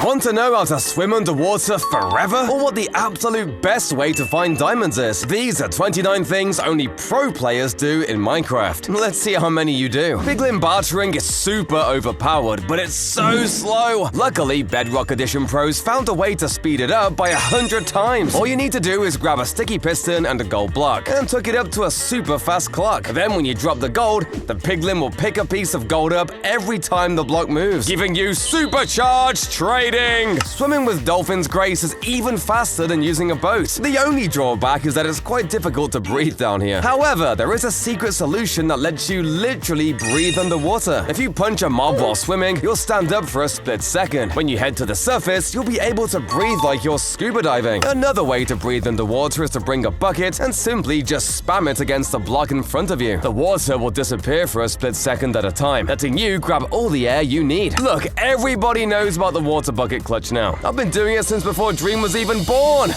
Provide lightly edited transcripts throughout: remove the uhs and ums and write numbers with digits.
Want to know how to swim underwater forever? Or what the absolute best way to find diamonds is? These are 29 things only pro players do in Minecraft. Let's see how many you do. Piglin bartering is super overpowered, but it's so slow. Luckily, Bedrock Edition pros found a way to speed it up by 100 times. All you need to do is grab a sticky piston and a gold block, and took it up to a super fast clock. Then when you drop the gold, the piglin will pick a piece of gold up every time the block moves, giving you supercharged trading! Swimming with Dolphins Grace is even faster than using a boat. The only drawback is that it's quite difficult to breathe down here. However, there is a secret solution that lets you literally breathe underwater. If you punch a mob while swimming, you'll stand up for a split second. When you head to the surface, you'll be able to breathe like you're scuba diving. Another way to breathe underwater is to bring a bucket and simply just spam it against the block in front of you. The water will disappear for a split second at a time, letting you grab all the air you need. Look, everybody knows about the water bucket clutch now. I've been doing it since before Dream was even born.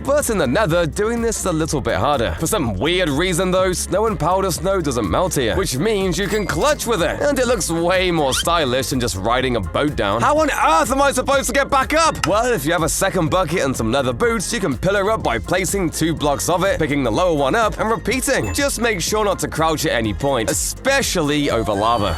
But in the Nether, doing this is a little bit harder. For some weird reason though, snow and powder snow doesn't melt here, which means you can clutch with it. And it looks way more stylish than just riding a boat down. How on earth am I supposed to get back up? Well, if you have a second bucket and some leather boots, you can pillar up by placing 2 blocks of it, picking the lower one up, and repeating. Just make sure not to crouch at any point, especially over lava.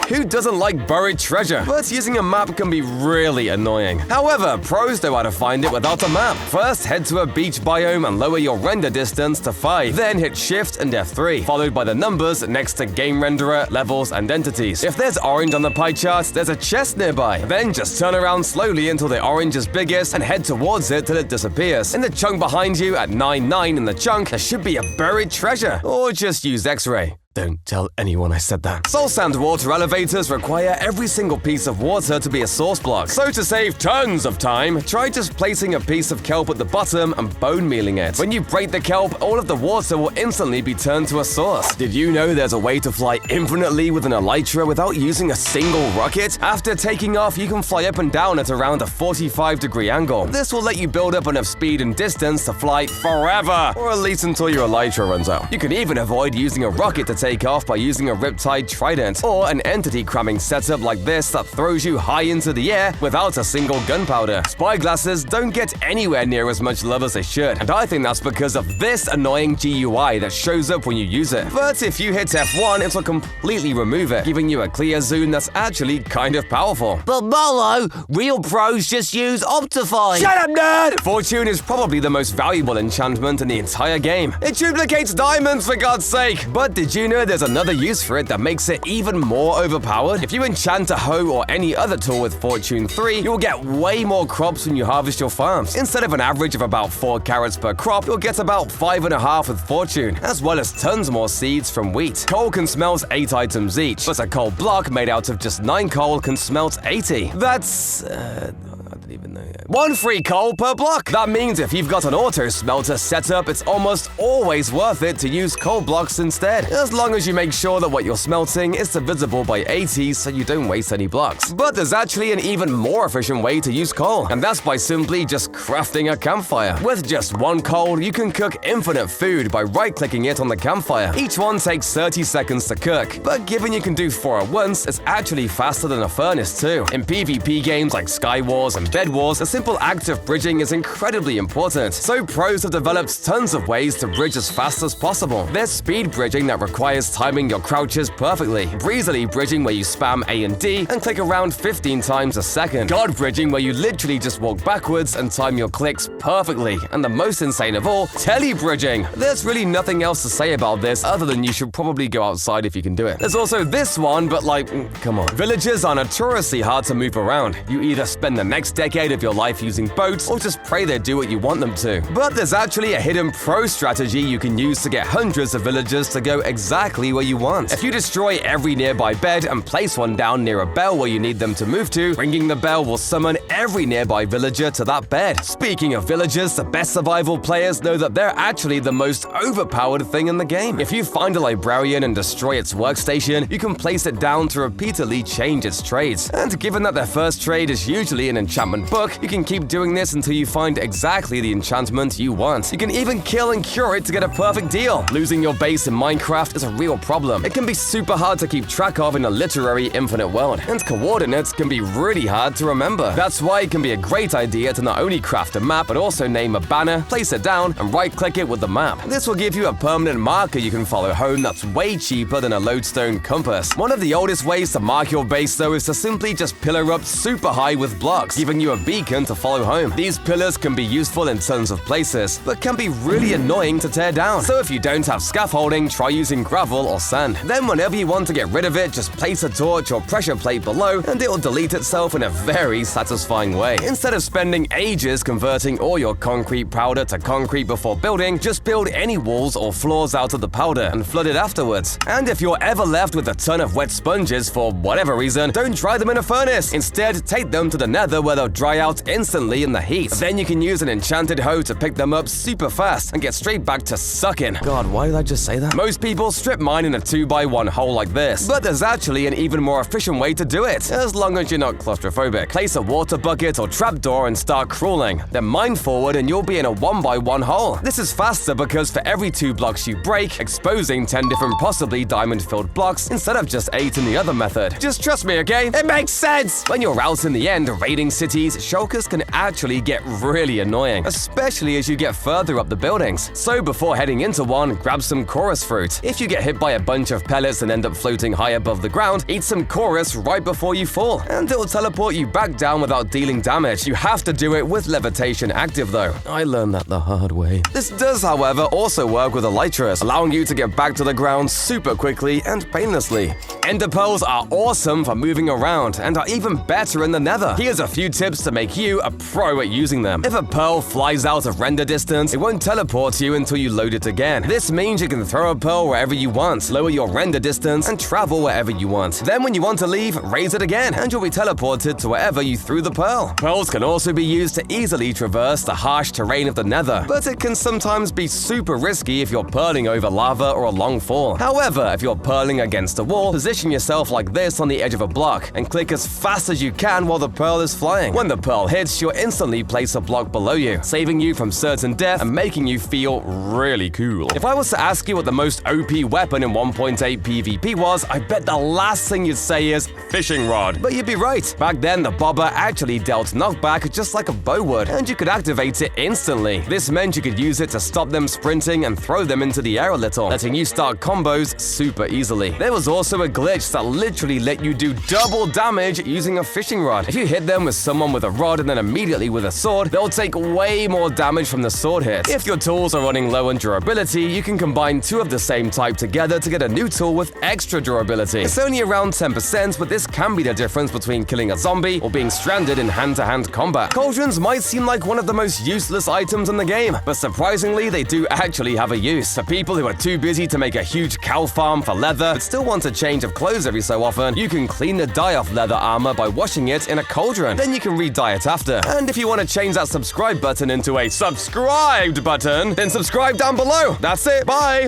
Who doesn't like buried treasure? But using a map can be really annoying. However, pros know how to find it without a map. First, head to a beach biome and lower your render distance to 5. Then hit Shift and F3, followed by the numbers next to Game Renderer, Levels, and Entities. If there's orange on the pie chart, there's a chest nearby. Then just turn around slowly until the orange is biggest and head towards it till it disappears. In the chunk behind you at 9-9 in the chunk, there should be a buried treasure. Or just use X-ray. Don't tell anyone I said that. Soul Sand water elevators require every single piece of water to be a source block. So to save tons of time, try just placing a piece of kelp at the bottom and bone mealing it. When you break the kelp, all of the water will instantly be turned to a source. Did you know there's a way to fly infinitely with an elytra without using a single rocket? After taking off, you can fly up and down at around a 45-degree angle. This will let you build up enough speed and distance to fly forever, or at least until your elytra runs out. You can even avoid using a rocket to take off by using a Riptide Trident, or an entity cramming setup like this that throws you high into the air without a single gunpowder. Spyglasses don't get anywhere near as much love as they should, and I think that's because of this annoying GUI that shows up when you use it. But if you hit F1, it'll completely remove it, giving you a clear zoom that's actually kind of powerful. But Mallow, real pros just use Optifine. Shut up, nerd! Fortune is probably the most valuable enchantment in the entire game. It duplicates diamonds, for God's sake! But did you know there's another use for it that makes it even more overpowered? If you enchant a hoe or any other tool with Fortune 3, you'll get way more crops when you harvest your farms. Instead of an average of about 4 carrots per crop, you'll get about 5.5 with Fortune, as well as tons more seeds from wheat. Coal can smelt 8 items each, but a coal block made out of just 9 coal can smelt 80. That's... I didn't even know yet. 1 free coal per block! That means if you've got an auto smelter set up, it's almost always worth it to use coal blocks instead, as long as you make sure that what you're smelting is divisible by 80 so you don't waste any blocks. But there's actually an even more efficient way to use coal, and that's by simply just crafting a campfire. With just 1 coal, you can cook infinite food by right-clicking it on the campfire. Each one takes 30 seconds to cook, but given you can do 4 at once, it's actually faster than a furnace too. In PvP games like Sky Wars and Bed Wars, a simple act of bridging is incredibly important, so pros have developed tons of ways to bridge as fast as possible. There's speed bridging that requires timing your crouches perfectly, breezily bridging where you spam A and D and click around 15 times a second, God bridging where you literally just walk backwards and time your clicks perfectly, and the most insane of all, tele bridging. There's really nothing else to say about this other than you should probably go outside if you can do it. There's also this one, but like, come on. Villagers are notoriously hard to move around. You either spend the next decade of your life using boats, or just pray they do what you want them to. But there's actually a hidden pro strategy you can use to get hundreds of villagers to go exactly where you want. If you destroy every nearby bed and place one down near a bell where you need them to move to, ringing the bell will summon every nearby villager to that bed. Speaking of villagers, the best survival players know that they're actually the most overpowered thing in the game. If you find a librarian and destroy its workstation, you can place it down to repeatedly change its trades. And given that their first trade is usually an enchantment book, you can and keep doing this until you find exactly the enchantment you want. You can even kill and cure it to get a perfect deal. Losing your base in Minecraft is a real problem. It can be super hard to keep track of in a literary infinite world, and coordinates can be really hard to remember. That's why it can be a great idea to not only craft a map, but also name a banner, place it down, and right-click it with the map. This will give you a permanent marker you can follow home that's way cheaper than a lodestone compass. One of the oldest ways to mark your base, though, is to simply just pillar up super high with blocks, giving you a beacon to follow home. These pillars can be useful in tons of places, but can be really annoying to tear down. So if you don't have scaffolding, try using gravel or sand. Then whenever you want to get rid of it, just place a torch or pressure plate below, and it will delete itself in a very satisfying way. Instead of spending ages converting all your concrete powder to concrete before building, just build any walls or floors out of the powder and flood it afterwards. And if you're ever left with a ton of wet sponges for whatever reason, don't dry them in a furnace. Instead, take them to the nether where they'll dry out instantly in the heat. Then you can use an enchanted hoe to pick them up super fast and get straight back to sucking. God, why did I just say that? Most people strip mine in a 2x1 hole like this, but there's actually an even more efficient way to do it, as long as you're not claustrophobic. Place a water bucket or trapdoor and start crawling. Then mine forward and you'll be in a 1x1 hole. This is faster because for every 2 blocks you break, exposing 10 different possibly diamond-filled blocks instead of just 8 in the other method. Just trust me, okay? It makes sense! When you're out in the end raiding cities, shulkers can actually get really annoying, especially as you get further up the buildings. So before heading into one, grab some chorus fruit. If you get hit by a bunch of pellets and end up floating high above the ground, eat some chorus right before you fall, and it'll teleport you back down without dealing damage. You have to do it with levitation active though. I learned that the hard way. This does, however, also work with elytras, allowing you to get back to the ground super quickly and painlessly. Ender pearls are awesome for moving around and are even better in the nether. Here's a few tips to make you a pro at using them. If a pearl flies out of render distance, it won't teleport you until you load it again. This means you can throw a pearl wherever you want, lower your render distance, and travel wherever you want. Then when you want to leave, raise it again, and you'll be teleported to wherever you threw the pearl. Pearls can also be used to easily traverse the harsh terrain of the nether, but it can sometimes be super risky if you're pearling over lava or a long fall. However, if you're pearling against a wall, position yourself like this on the edge of a block, and click as fast as you can while the pearl is flying. When the pearl hits, you'll instantly place a block below you, saving you from certain death and making you feel really cool. If I was to ask you what the most OP weapon in 1.8 PvP was, I bet the last thing you'd say is fishing rod. But you'd be right. Back then, the bobber actually dealt knockback just like a bow would, and you could activate it instantly. This meant you could use it to stop them sprinting and throw them into the air a little, letting you start combos super easily. There was also a glitch that literally let you do double damage using a fishing rod. If you hit them with someone with a rod and then immediately with a sword, they'll take way more damage from the sword hit. If your tools are running low on durability, you can combine 2 of the same type together to get a new tool with extra durability. It's only around 10%, but this can be the difference between killing a zombie or being stranded in hand-to-hand combat. Cauldrons might seem like one of the most useless items in the game, but surprisingly, they do actually have a use. For people who are too busy to make a huge cow farm for leather, but still want a change of clothes every so often, you can clean the dye off leather armor by washing it in a cauldron. Then you can re-dye it after. And if you want to change that subscribe button into a subscribed button, then subscribe down below. That's it. Bye!